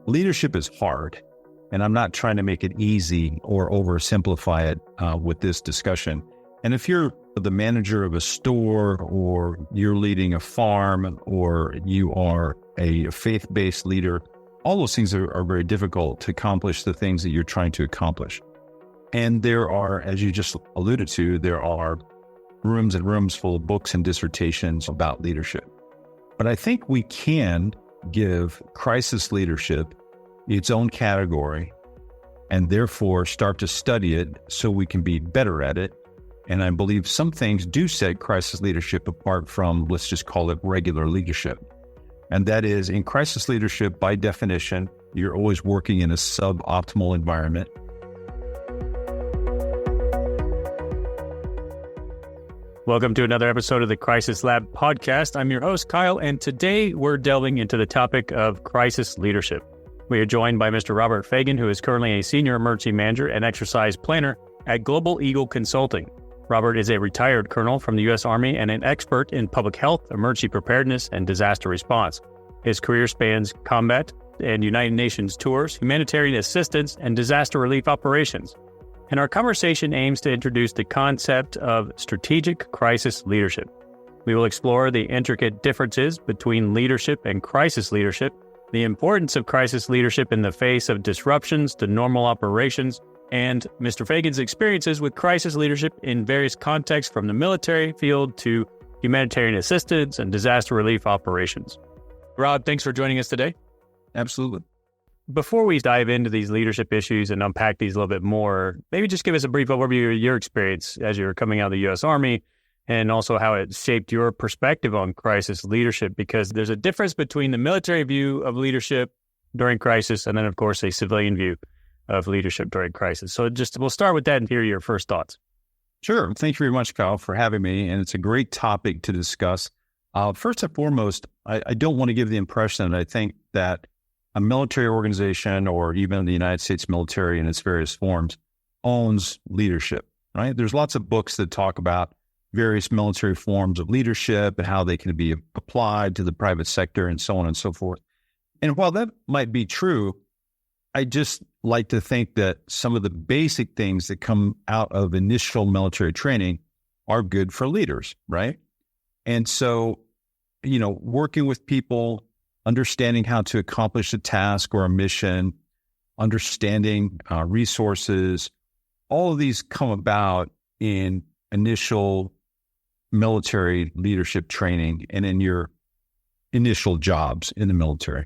leadership is hard, and I'm not trying to make it easy or oversimplify it with this discussion. And if you're the manager of a store, or you're leading a farm, or you are a faith-based leader, all those things are very difficult to accomplish the things that you're trying to accomplish. And there are, as you just alluded to, there are rooms and rooms full of books and dissertations about leadership. But I think we can give crisis leadership its own category and therefore start to study it so we can be better at it. And I believe some things do set crisis leadership apart from, let's just call it regular leadership. And that is, in crisis leadership, by definition, you're always working in a suboptimal environment. Welcome to another episode of the Crisis Lab podcast. I'm your host, Kyle, and today we're delving into the topic of crisis leadership. We are joined by Mr. Robert Fagan, who is currently a senior emergency manager and exercise planner at Global Eagle Consulting. Robert is a retired colonel from the U.S. Army and an expert in public health, emergency preparedness, and disaster response. His career spans combat and United Nations tours, humanitarian assistance, and disaster relief operations. And our conversation aims to introduce the concept of strategic crisis leadership. We will explore the intricate differences between leadership and crisis leadership, the importance of crisis leadership in the face of disruptions to normal operations, and Mr. Fagan's experiences with crisis leadership in various contexts, from the military field to humanitarian assistance and disaster relief operations. Rob, thanks for joining us today. Absolutely. Before we dive into these leadership issues and unpack these a little bit more, maybe just give us a brief overview of your experience as you were coming out of the U.S. Army, and also how it shaped your perspective on crisis leadership, because there's a difference between the military view of leadership during crisis and then, of course, a civilian view of leadership during crisis. So we'll start with that and hear your first thoughts. Sure. Thank you very much, Kyle, for having me. And it's a great topic to discuss. First and foremost, I don't want to give the impression that I think that a military organization, or even the United States military in its various forms, owns leadership, right? There's lots of books that talk about various military forms of leadership and how they can be applied to the private sector and so on and so forth. And while that might be true, I just like to think that some of the basic things that come out of initial military training are good for leaders, right? And so, working with people, understanding how to accomplish a task or a mission, understanding resources, all of these come about in initial military leadership training and in your initial jobs in the military.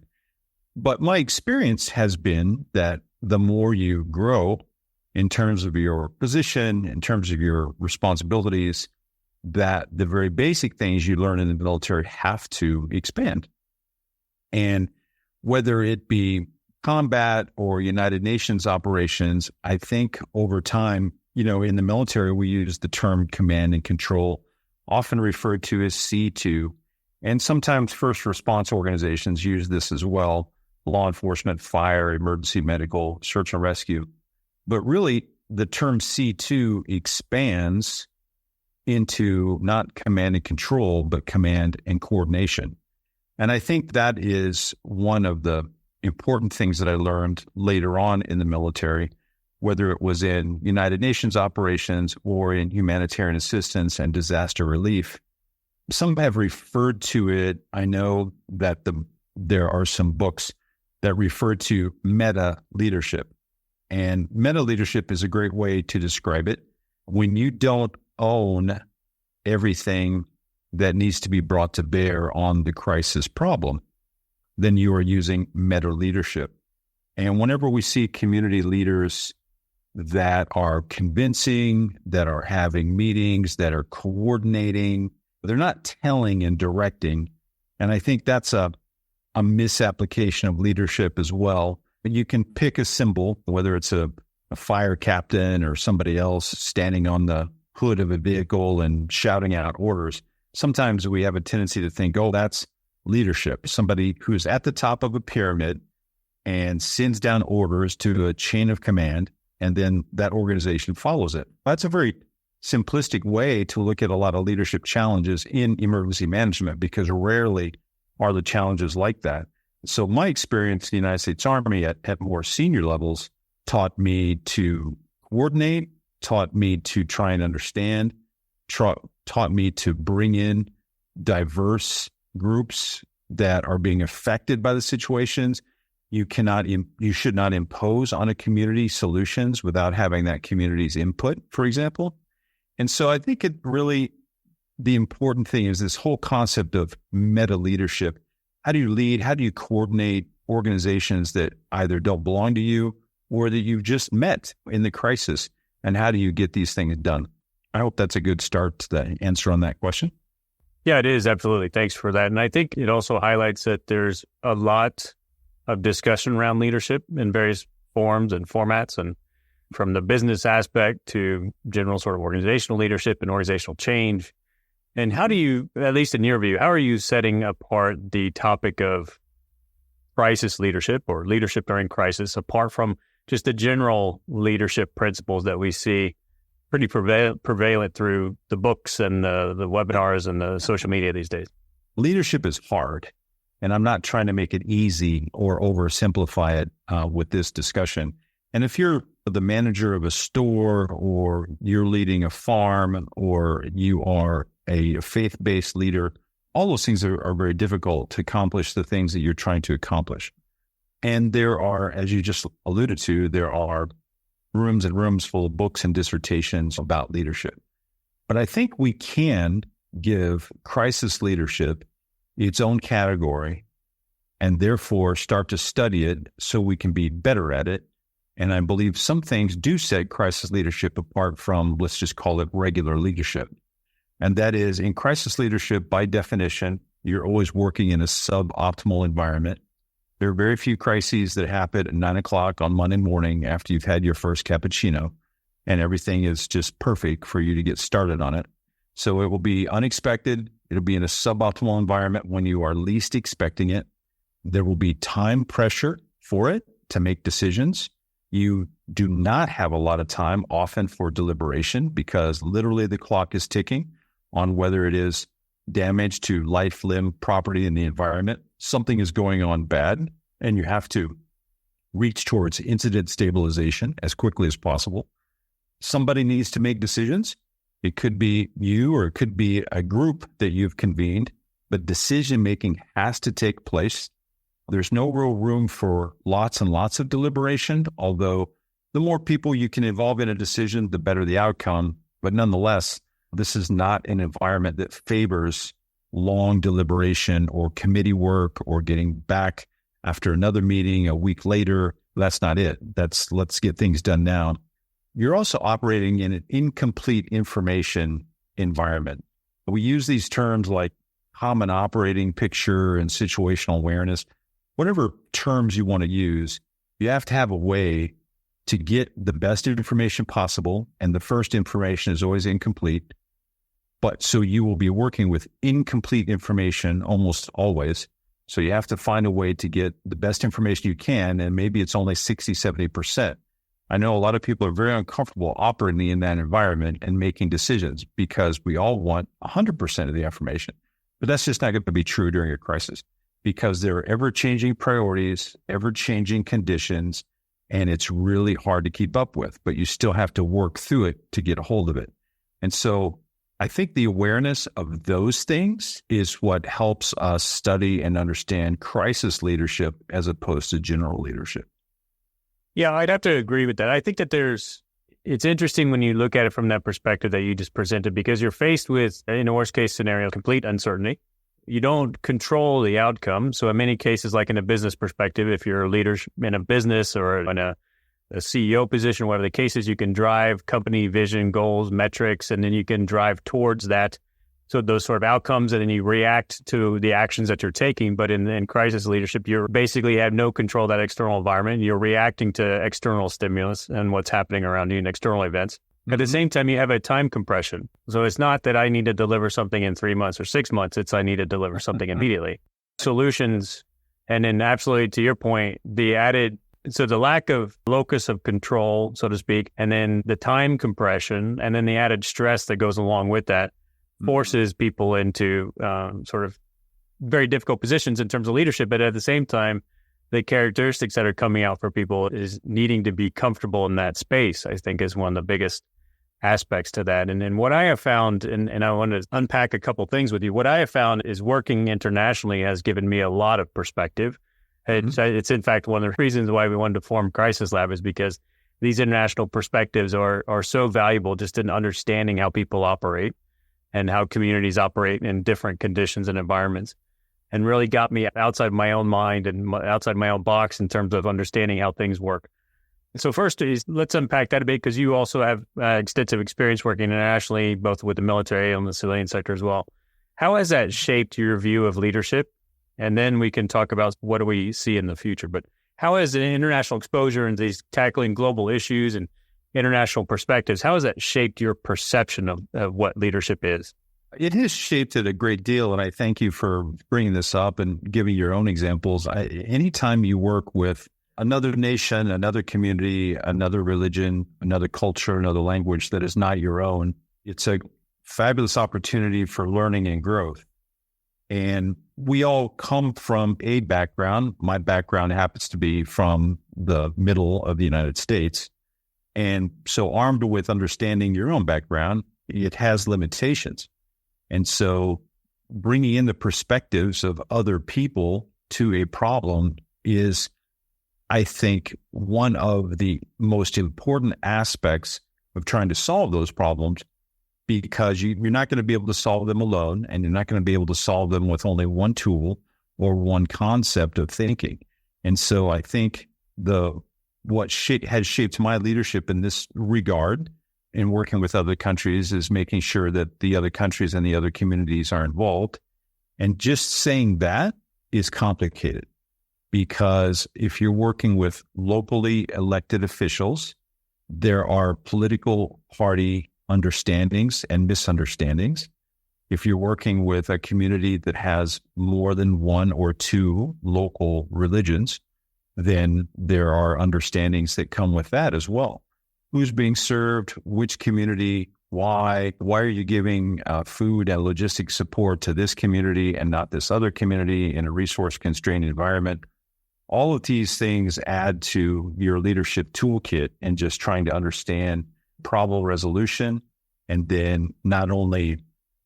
But my experience has been that the more you grow in terms of your position, in terms of your responsibilities, that the very basic things you learn in the military have to expand. And whether it be combat or United Nations operations, I think over time, in the military, we use the term command and control, often referred to as C2. And sometimes first response organizations use this as well: law enforcement, fire, emergency medical, search and rescue. But really, the term C2 expands into not command and control, but command and coordination. And I think that is one of the important things that I learned later on in the military, whether it was in United Nations operations or in humanitarian assistance and disaster relief. Some have referred to it. I know that there are some books that refer to meta leadership. And meta leadership is a great way to describe it. When you don't own everything that needs to be brought to bear on the crisis problem, then you are using meta leadership. And whenever we see community leaders that are convincing, that are having meetings, that are coordinating, they're not telling and directing. And I think that's a misapplication of leadership as well. You can pick a symbol, whether it's a fire captain or somebody else standing on the hood of a vehicle and shouting out orders. Sometimes we have a tendency to think, that's leadership, somebody who's at the top of a pyramid and sends down orders to a chain of command, and then that organization follows it. That's a very simplistic way to look at a lot of leadership challenges in emergency management, because rarely are the challenges like that. So my experience in the United States Army at more senior levels taught me to coordinate, taught me to try and understand, taught me to bring in diverse groups that are being affected by the situations. You should not impose on a community solutions without having that community's input, for example. And so I think the important thing is this whole concept of meta leadership. How do you lead? How do you coordinate organizations that either don't belong to you or that you've just met in the crisis? And how do you get these things done? I hope that's a good start to the answer on that question. Yeah, it is. Absolutely. Thanks for that. And I think it also highlights that there's a lot of discussion around leadership in various forms and formats, and from the business aspect to general sort of organizational leadership and organizational change. And how do you, at least in your view, how are you setting apart the topic of crisis leadership or leadership during crisis apart from just the general leadership principles that we see pretty prevalent through the books and the webinars and the social media these days? Leadership is hard, and I'm not trying to make it easy or oversimplify it with this discussion. And if you're the manager of a store, or you're leading a farm, or you are a faith-based leader, all those things are very difficult to accomplish the things that you're trying to accomplish. And there are, as you just alluded to, there are rooms and rooms full of books and dissertations about leadership. But I think we can give crisis leadership its own category and therefore start to study it so we can be better at it. And I believe some things do set crisis leadership apart from, let's just call it regular leadership. And that is, in crisis leadership, by definition, you're always working in a suboptimal environment. There are very few crises that happen at 9 o'clock on Monday morning after you've had your first cappuccino, and everything is just perfect for you to get started on it. So it will be unexpected. It'll be in a suboptimal environment when you are least expecting it. There will be time pressure for it to make decisions. You do not have a lot of time often for deliberation because literally the clock is ticking on whether it is damage to life, limb, property, in the environment. Something is going on bad, and you have to reach towards incident stabilization as quickly as possible. Somebody needs to make decisions. It could be you, or it could be a group that you've convened, but decision-making has to take place. There's no real room for lots and lots of deliberation, although the more people you can involve in a decision, the better the outcome. But nonetheless, this is not an environment that favors long deliberation or committee work or getting back after another meeting a week later. That's not it. Let's get things done now. You're also operating in an incomplete information environment. We use these terms like common operating picture and situational awareness. Whatever terms you want to use, you have to have a way to get the best information possible. And the first information is always incomplete. But so you will be working with incomplete information almost always. So you have to find a way to get the best information you can. And maybe it's only 60, 70%. I know a lot of people are very uncomfortable operating in that environment and making decisions because we all want 100% of the information. But that's just not going to be true during a crisis because there are ever-changing priorities, ever-changing conditions, and it's really hard to keep up with. But you still have to work through it to get a hold of it. And so I think the awareness of those things is what helps us study and understand crisis leadership as opposed to general leadership. Yeah, I'd have to agree with that. I think that it's interesting when you look at it from that perspective that you just presented, because you're faced with, in a worst case scenario, complete uncertainty. You don't control the outcome. So in many cases, like in a business perspective, if you're a leader in a business or in a CEO position, whatever the case is, you can drive company vision, goals, metrics, and then you can drive towards that. So those sort of outcomes, and then you react to the actions that you're taking. But in crisis leadership, you basically have no control of that external environment. You're reacting to external stimulus and what's happening around you in external events. At the same time, you have a time compression. So it's not that I need to deliver something in 3 months or 6 months. It's I need to deliver something immediately. Solutions, and then absolutely to your point, so the lack of locus of control, so to speak, and then the time compression, and then the added stress that goes along with that forces people into sort of very difficult positions in terms of leadership, but at the same time, the characteristics that are coming out for people is needing to be comfortable in that space, I think, is one of the biggest aspects to that. And what I have found, and I want to unpack a couple things with you, what I have found is working internationally has given me a lot of perspective. It's in fact one of the reasons why we wanted to form Crisis Lab, is because these international perspectives are so valuable just in understanding how people operate and how communities operate in different conditions and environments, and really got me outside my own mind and outside my own box in terms of understanding how things work. So first is, let's unpack that a bit, because you also have extensive experience working internationally, both with the military and the civilian sector as well. How has that shaped your view of leadership? And then we can talk about what do we see in the future. But how has the international exposure and these tackling global issues and international perspectives, how has that shaped your perception of what leadership is? It has shaped it a great deal, and I thank you for bringing this up and giving your own examples. Anytime you work with another nation, another community, another religion, another culture, another language that is not your own, it's a fabulous opportunity for learning and growth. And we all come from a background. My background happens to be from the middle of the United States. And so armed with understanding your own background, it has limitations. And so bringing in the perspectives of other people to a problem is, I think, one of the most important aspects of trying to solve those problems, because you're not going to be able to solve them alone, and you're not going to be able to solve them with only one tool or one concept of thinking. And so I think what has shaped my leadership in this regard in working with other countries is making sure that the other countries and the other communities are involved. And just saying that is complicated, because if you're working with locally elected officials, there are political party understandings and misunderstandings. If you're working with a community that has more than one or two local religions, then there are understandings that come with that as well. Who's being served, which community, why are you giving food and logistic support to this community and not this other community in a resource-constrained environment? All of these things add to your leadership toolkit and just trying to understand problem resolution, and then not only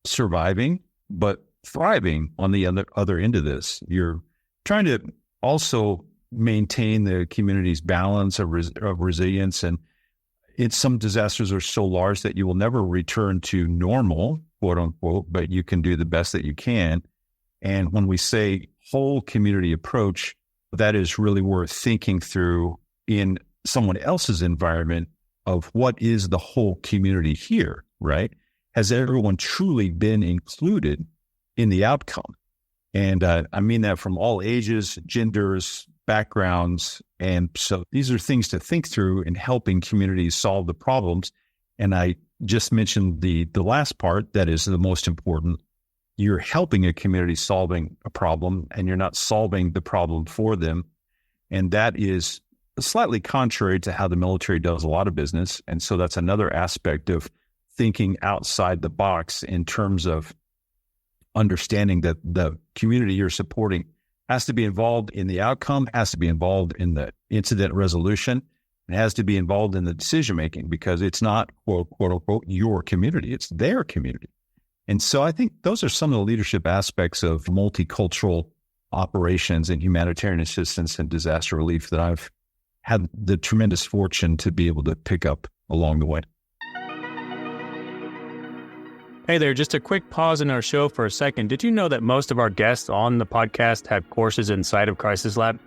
surviving, but thriving on the other end of this. You're trying to also maintain the community's balance of resilience. And some disasters are so large that you will never return to normal, quote unquote, but you can do the best that you can. And when we say whole community approach, that is really worth thinking through in someone else's environment of what is the whole community here, right? Has everyone truly been included in the outcome? And I mean that from all ages, genders, backgrounds. And so these are things to think through in helping communities solve the problems. And I just mentioned the last part that is the most important. You're helping a community solving a problem, and you're not solving the problem for them. And that is slightly contrary to how the military does a lot of business. And so that's another aspect of thinking outside the box in terms of understanding that the community you're supporting has to be involved in the outcome, has to be involved in the incident resolution, and has to be involved in the decision-making, because it's not, quote unquote, your community, it's their community. And so I think those are some of the leadership aspects of multicultural operations and humanitarian assistance and disaster relief that I've had the tremendous fortune to be able to pick up along the way. Hey there, just a quick pause in our show for a second. Did you know that most of our guests on the podcast have courses inside of Crisis Lab?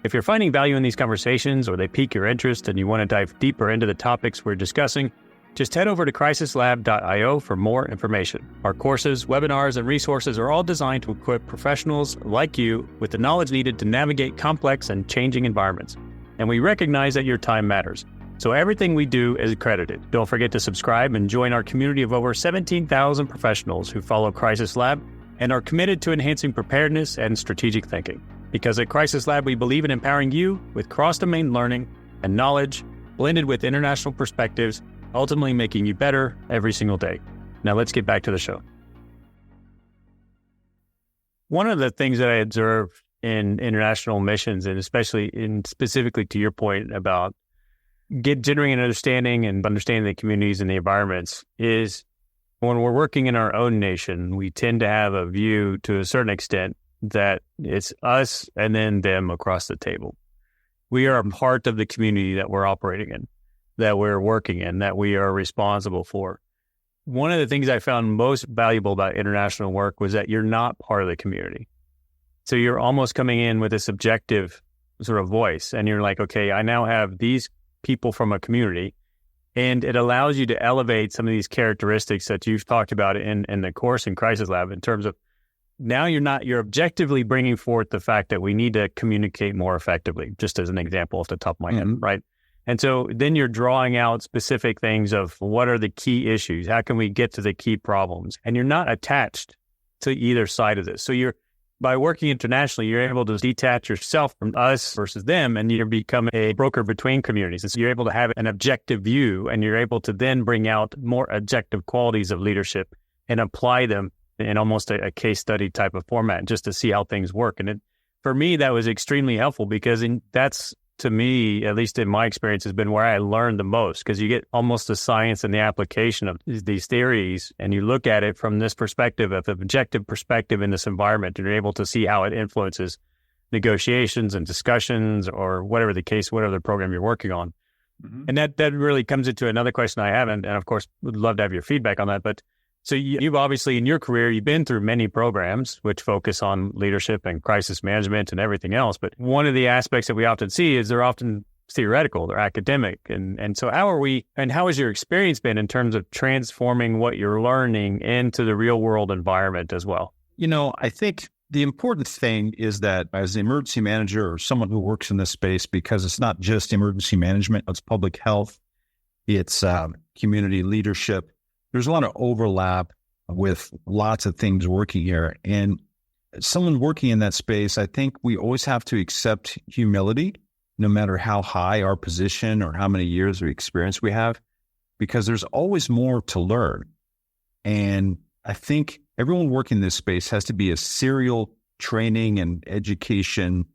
If you're finding value in these conversations, or they pique your interest and you want to dive deeper into the topics we're discussing, just head over to crisislab.io for more information. Our courses, webinars, and resources are all designed to equip professionals like you with the knowledge needed to navigate complex and changing environments. And we recognize that your time matters, so everything we do is accredited. Don't forget to subscribe and join our community of over 17,000 professionals who follow Crisis Lab and are committed to enhancing preparedness and strategic thinking. Because at Crisis Lab, we believe in empowering you with cross-domain learning and knowledge blended with international perspectives, ultimately making you better every single day. Now let's get back to the show. One of the things that I observe in international missions, and specifically to your point about generating an understanding and understanding the communities and the environments, is when we're working in our own nation, we tend to have a view to a certain extent that it's us and then them across the table. We are a part of the community that we're operating in, that we're working in, that we are responsible for. One of the things I found most valuable about international work was that you're not part of the community. So you're almost coming in with a subjective sort of voice, and you're like, okay, I now have these people from a community, and it allows you to elevate some of these characteristics that you've talked about in the course in Crisis Lab, in terms of now you're objectively bringing forth the fact that we need to communicate more effectively, just as an example off the top of my head, right? And so then you're drawing out specific things of what are the key issues? How can we get to the key problems? And you're not attached to either side of this. So by working internationally, you're able to detach yourself from us versus them, and you become a broker between communities. And so you're able to have an objective view, and you're able to then bring out more objective qualities of leadership and apply them in almost a case study type of format, just to see how things work. And for me, that was extremely helpful, because that's, to me, at least in my experience, has been where I learned the most, because you get almost the science and the application of these theories, and you look at it from this perspective, of the objective perspective in this environment, and you're able to see how it influences negotiations and discussions, or whatever the case, whatever the program you're working on. And that really comes into another question I have, and of course, would love to have your feedback on that. But so you've obviously, in your career, you've been through many programs which focus on leadership and crisis management and everything else. But one of the aspects that we often see is they're often theoretical, they're academic. And so how has your experience been in terms of transforming what you're learning into the real world environment as well? I think the important thing is that as an emergency manager or someone who works in this space, because it's not just emergency management, it's public health, it's community leadership. There's a lot of overlap with lots of things working here. And someone working in that space, I think we always have to accept humility, no matter how high our position or how many years of experience we have, because there's always more to learn. And I think everyone working in this space has to be a serial training and education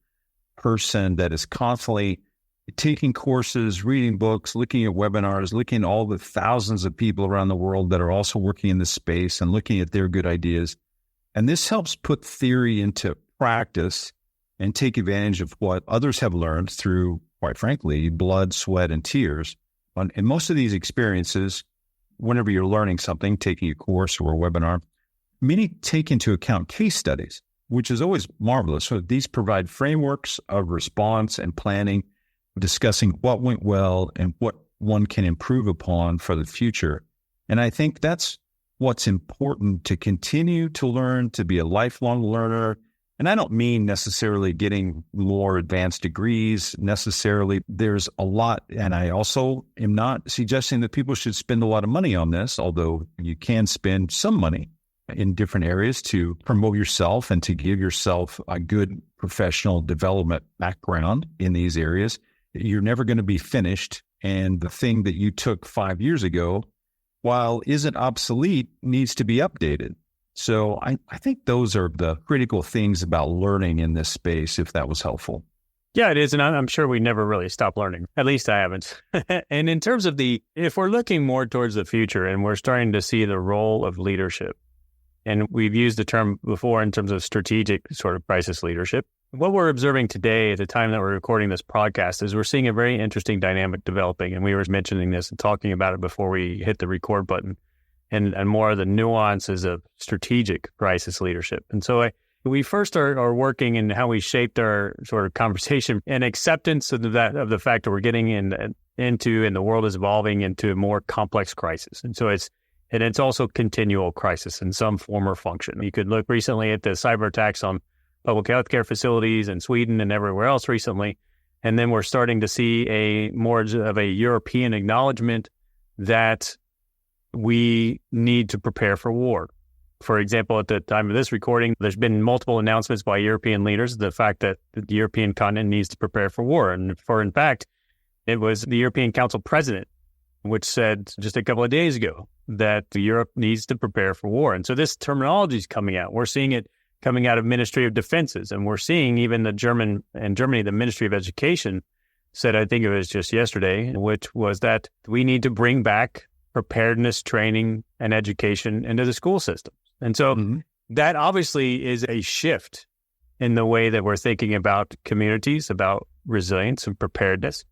person that is constantly taking courses, reading books, looking at webinars, looking at all the thousands of people around the world that are also working in this space and looking at their good ideas. And this helps put theory into practice and take advantage of what others have learned through, quite frankly, blood, sweat, and tears. In most of these experiences, whenever you're learning something, taking a course or a webinar, many take into account case studies, which is always marvelous. So these provide frameworks of response and planning, discussing what went well and what one can improve upon for the future. And I think that's what's important, to continue to learn, to be a lifelong learner. And I don't mean necessarily getting more advanced degrees necessarily. There's a lot, and I also am not suggesting that people should spend a lot of money on this, although you can spend some money in different areas to promote yourself and to give yourself a good professional development background in these areas. You're never going to be finished. And the thing that you took 5 years ago, while isn't obsolete, needs to be updated. So I think those are the critical things about learning in this space, if that was helpful. Yeah, it is. And I'm sure we never really stop learning. At least I haven't. And in terms of if we're looking more towards the future and we're starting to see the role of leadership, and we've used the term before in terms of strategic sort of crisis leadership, what we're observing today at the time that we're recording this podcast is we're seeing a very interesting dynamic developing. And we were mentioning this and talking about it before we hit the record button, and more of the nuances of strategic crisis leadership. And so we first are working in how we shaped our sort of conversation and acceptance of the fact that we're getting into, and the world is evolving into a more complex crisis. And so it's also continual crisis in some form or function. You could look recently at the cyber attacks on public healthcare facilities in Sweden and everywhere else recently. And then we're starting to see more of a European acknowledgement that we need to prepare for war. For example, at the time of this recording, there's been multiple announcements by European leaders, the fact that the European continent needs to prepare for war. And in fact, it was the European Council president which said just a couple of days ago that Europe needs to prepare for war. And so this terminology is coming out. We're seeing it coming out of Ministry of Defenses. And we're seeing even Germany, the Ministry of Education said, I think it was just yesterday, which was that we need to bring back preparedness training and education into the school system. And so that obviously is a shift in the way that we're thinking about communities, about resilience and preparedness.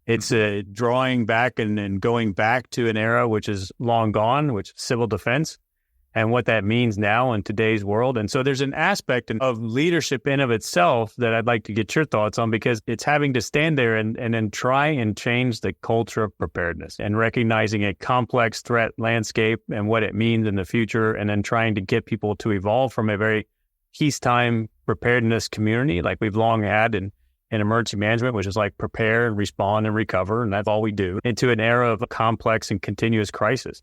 It's drawing back and going back to an era which is long gone, which is civil defense, and what that means now in today's world. And so there's an aspect of leadership in of itself that I'd like to get your thoughts on, because it's having to stand there and then try and change the culture of preparedness and recognizing a complex threat landscape and what it means in the future, and then trying to get people to evolve from a very peacetime preparedness community like we've long had in emergency management, which is like prepare and respond and recover, and that's all we do, into an era of complex and continuous crisis.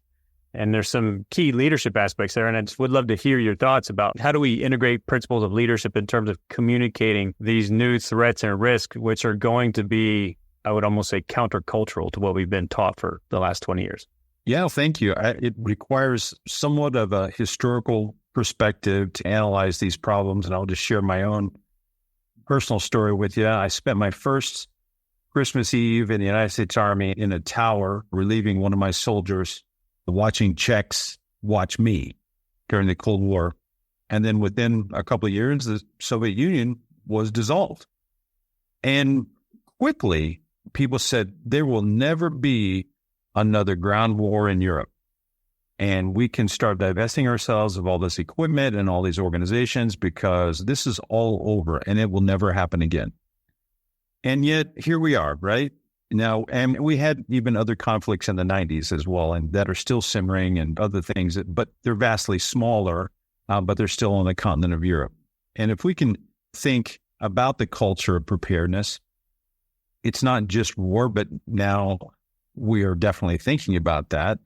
And there's some key leadership aspects there. And I just would love to hear your thoughts about how do we integrate principles of leadership in terms of communicating these new threats and risks, which are going to be, I would almost say, countercultural to what we've been taught for the last 20 years. Yeah, thank you. It requires somewhat of a historical perspective to analyze these problems. And I'll just share my own personal story with you. I spent my first Christmas Eve in the United States Army in a tower, relieving one of my soldiers, watching Czechs watch me during the Cold War. And then within a couple of years, the Soviet Union was dissolved. And quickly, people said, there will never be another ground war in Europe. And we can start divesting ourselves of all this equipment and all these organizations, because this is all over and it will never happen again. And yet here we are, right? Now, and we had even other conflicts in the 90s as well, and that are still simmering, and other things, but they're vastly smaller, but they're still on the continent of Europe. And if we can think about the culture of preparedness, it's not just war, but now we are definitely thinking about that.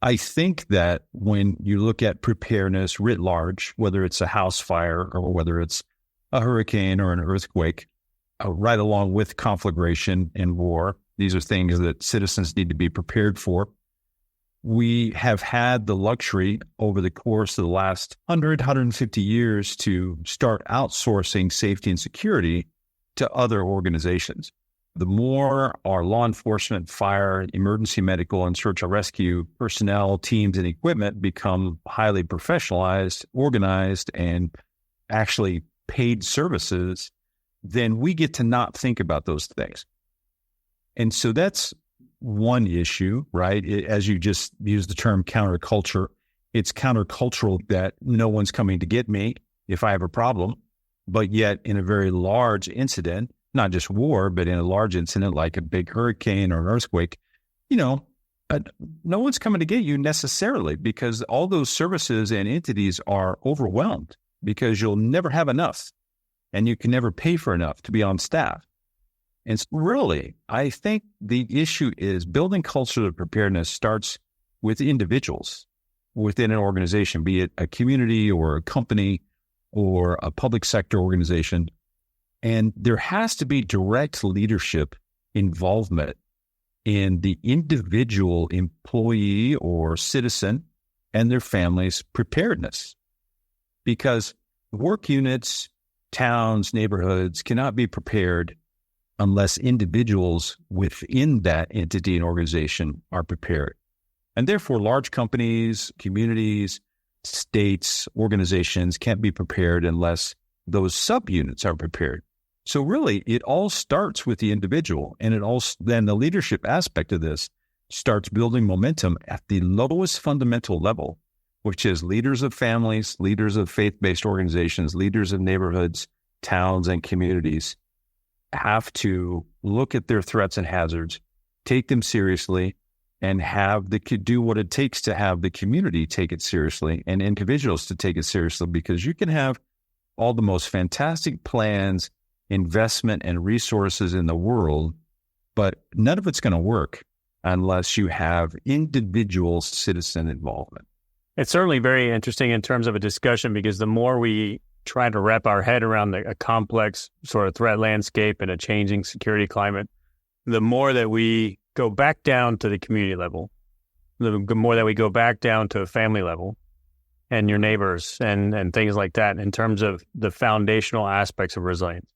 I think that when you look at preparedness writ large, whether it's a house fire or whether it's a hurricane or an earthquake, right along with conflagration and war, these are things that citizens need to be prepared for. We have had the luxury over the course of the last 150 years to start outsourcing safety and security to other organizations. The more our law enforcement, fire, emergency medical, and search and rescue personnel, teams, and equipment become highly professionalized, organized, and actually paid services, then we get to not think about those things. And so that's one issue, right? As you just used the term counterculture, it's countercultural that no one's coming to get me if I have a problem, but yet in a very large incident, not just war, but in a large incident like a big hurricane or an earthquake, no one's coming to get you necessarily, because all those services and entities are overwhelmed, because you'll never have enough and you can never pay for enough to be on staff. And so really, I think the issue is building culture of preparedness starts with individuals within an organization, be it a community or a company or a public sector organization. And there has to be direct leadership involvement in the individual employee or citizen and their families' preparedness. Because work units, towns, neighborhoods cannot be prepared unless individuals within that entity and organization are prepared. And therefore, large companies, communities, states, organizations can't be prepared unless those subunits are prepared. So really, it all starts with the individual, and then the leadership aspect of this starts building momentum at the lowest fundamental level, which is leaders of families, leaders of faith-based organizations, leaders of neighborhoods, towns, and communities have to look at their threats and hazards, take them seriously, and do what it takes to have the community take it seriously and individuals to take it seriously, because you can have all the most fantastic plans, investment, and resources in the world, but none of it's going to work unless you have individual citizen involvement. It's certainly very interesting in terms of a discussion, because the more we try to wrap our head around a complex sort of threat landscape and a changing security climate, the more that we go back down to the community level, the more that we go back down to a family level, and your neighbors and things like that in terms of the foundational aspects of resilience.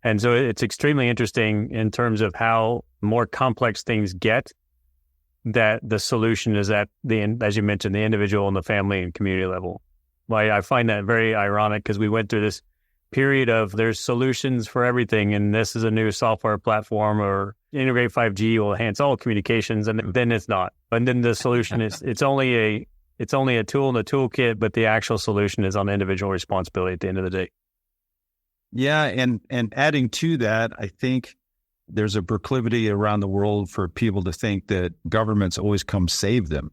And so it's extremely interesting in terms of how more complex things get, that the solution is at as you mentioned, the individual and the family and community level. Well, I find that very ironic because we went through this period of there's solutions for everything, and this is a new software platform, or integrate 5G will enhance all communications, and then it's not. And then the solution is it's only a tool in the toolkit, but the actual solution is on individual responsibility at the end of the day. Yeah, and adding to that, I think there's a proclivity around the world for people to think that governments always come save them.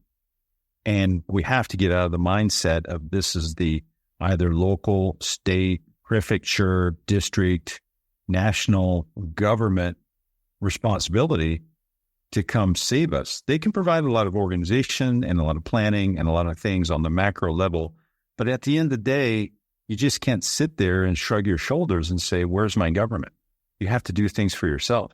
And we have to get out of the mindset of this is the either local, state, prefecture, district, national government responsibility to come save us. They can provide a lot of organization and a lot of planning and a lot of things on the macro level. But at the end of the day, you just can't sit there and shrug your shoulders and say, where's my government? You have to do things for yourself.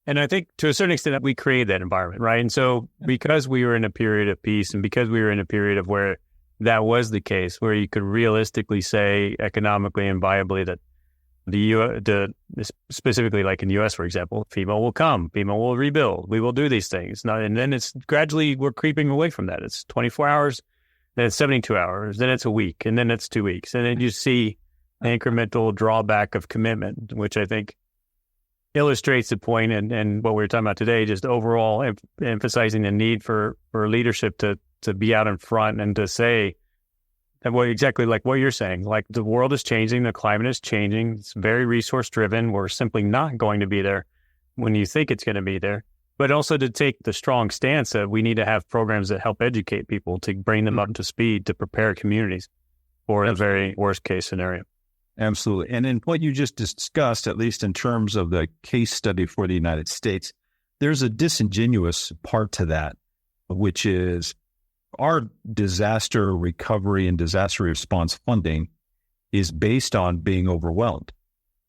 And I think to a certain extent we created that environment, right? And so because we were in a period of peace, and because we were in a period of where that was the case, where you could realistically say economically and viably that specifically like in the U.S., for example, FEMA will come, FEMA will rebuild, we will do these things. Now, and then it's gradually, we're creeping away from that. It's 24 hours, then it's 72 hours, then it's a week, and then it's 2 weeks. And then you see an incremental drawback of commitment, which I think illustrates the point and what we were talking about today, just overall emphasizing the need for leadership to be out in front and to say that exactly like what you're saying, like the world is changing, the climate is changing, it's very resource driven. We're simply not going to be there when you think it's going to be there, but also to take the strong stance that we need to have programs that help educate people, to bring them up to speed, to prepare communities for a very worst case scenario. Absolutely. And in what you just discussed, at least in terms of the case study for the United States, there's a disingenuous part to that, which is our disaster recovery and disaster response funding is based on being overwhelmed.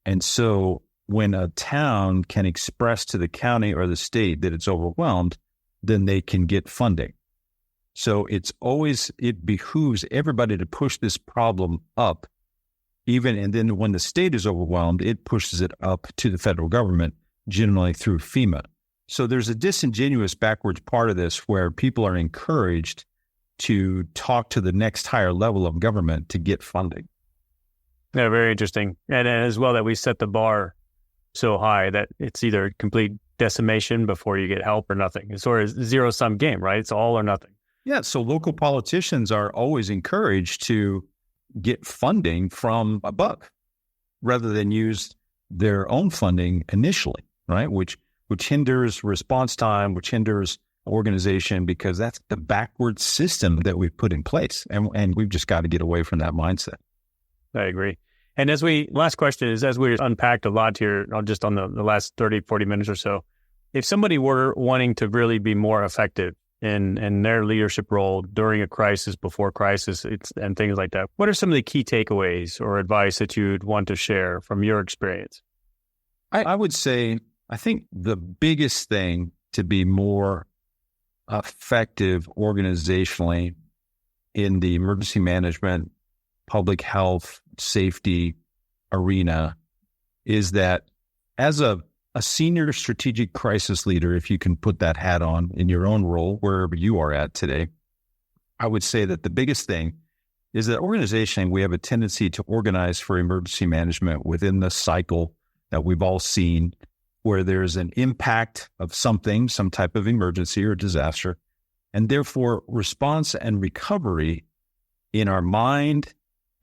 And so when a town can express to the county or the state that it's overwhelmed, then they can get funding. So it behooves everybody to push this problem up. And then when the state is overwhelmed, it pushes it up to the federal government, generally through FEMA. So there's a disingenuous backwards part of this where people are encouraged to talk to the next higher level of government to get funding. Yeah, very interesting. And as well that we set the bar so high that it's either complete decimation before you get help or nothing. It's sort of a zero-sum game, right? It's all or nothing. Yeah, so local politicians are always encouraged to get funding from above rather than use their own funding initially, right? Which hinders response time, which hinders organization, because that's the backward system that we've put in place. And we've just got to get away from that mindset. I agree. And last question is, as we unpacked a lot here, just on the last 30, 40 minutes or so, if somebody were wanting to really be more effective in their leadership role during a crisis, before crisis, and things like that, what are some of the key takeaways or advice that you'd want to share from your experience? I would say, I think the biggest thing to be more effective organizationally in the emergency management, public health, safety arena is that as a senior strategic crisis leader, if you can put that hat on in your own role, wherever you are at today, I would say that the biggest thing is that organizationally, we have a tendency to organize for emergency management within the cycle that we've all seen, where there's an impact of something, some type of emergency or disaster, and therefore response and recovery in our mind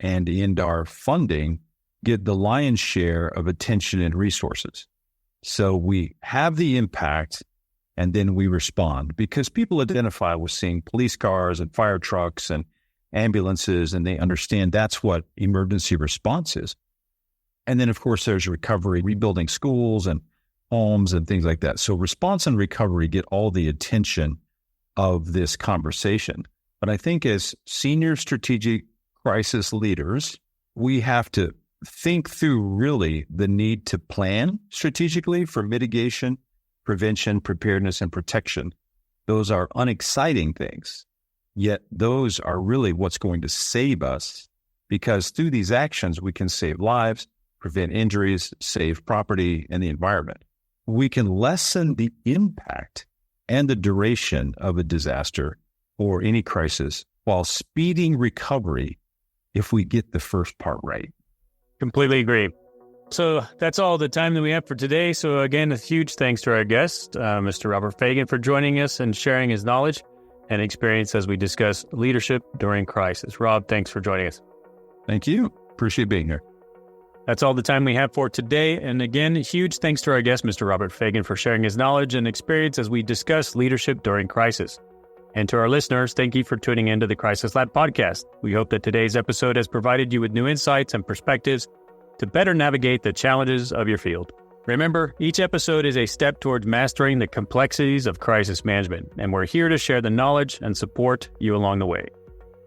and in our funding get the lion's share of attention and resources. So we have the impact and then we respond, because people identify with seeing police cars and fire trucks and ambulances, and they understand that's what emergency response is. And then, of course, there's recovery, rebuilding schools and homes and things like that. So response and recovery get all the attention of this conversation. But I think as senior strategic crisis leaders, we have to think through really the need to plan strategically for mitigation, prevention, preparedness, and protection. Those are unexciting things, Yet those are really what's going to save us, because through these actions, we can save lives, prevent injuries, save property and the environment. We can lessen the impact and the duration of a disaster or any crisis while speeding recovery if we get the first part right. Completely agree. So that's all the time that we have for today. So again, a huge thanks to our guest, Mr. Robert Fagan, for joining us and sharing his knowledge and experience as we discuss leadership during crisis. Rob, thanks for joining us. Thank you. Appreciate being here. That's all the time we have for today. And again, huge thanks to our guest, Mr. Robert Fagan, for sharing his knowledge and experience as we discuss leadership during crisis. And to our listeners, thank you for tuning into the Crisis Lab podcast. We hope that today's episode has provided you with new insights and perspectives to better navigate the challenges of your field. Remember, each episode is a step towards mastering the complexities of crisis management, and we're here to share the knowledge and support you along the way.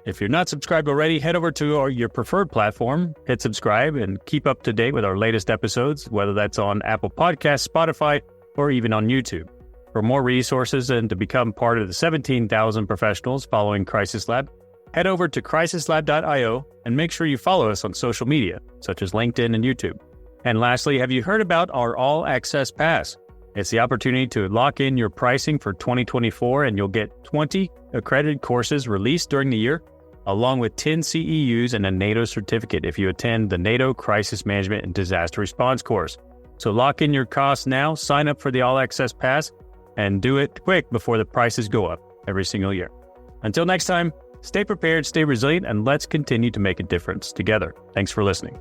If you're not subscribed already, head over to your preferred platform, hit subscribe, and keep up to date with our latest episodes, whether that's on Apple Podcasts, Spotify, or even on YouTube. For more resources and to become part of the 17,000 professionals following Crisis Lab, head over to crisislab.io and make sure you follow us on social media, such as LinkedIn and YouTube. And lastly, have you heard about our All Access Pass? It's the opportunity to lock in your pricing for 2024, and you'll get 20 accredited courses released during the year, along with 10 CEUs and a NATO certificate if you attend the NATO Crisis Management and Disaster Response course. So lock in your costs now, sign up for the All Access Pass, and do it quick before the prices go up every single year. Until next time, stay prepared, stay resilient, and let's continue to make a difference together. Thanks for listening.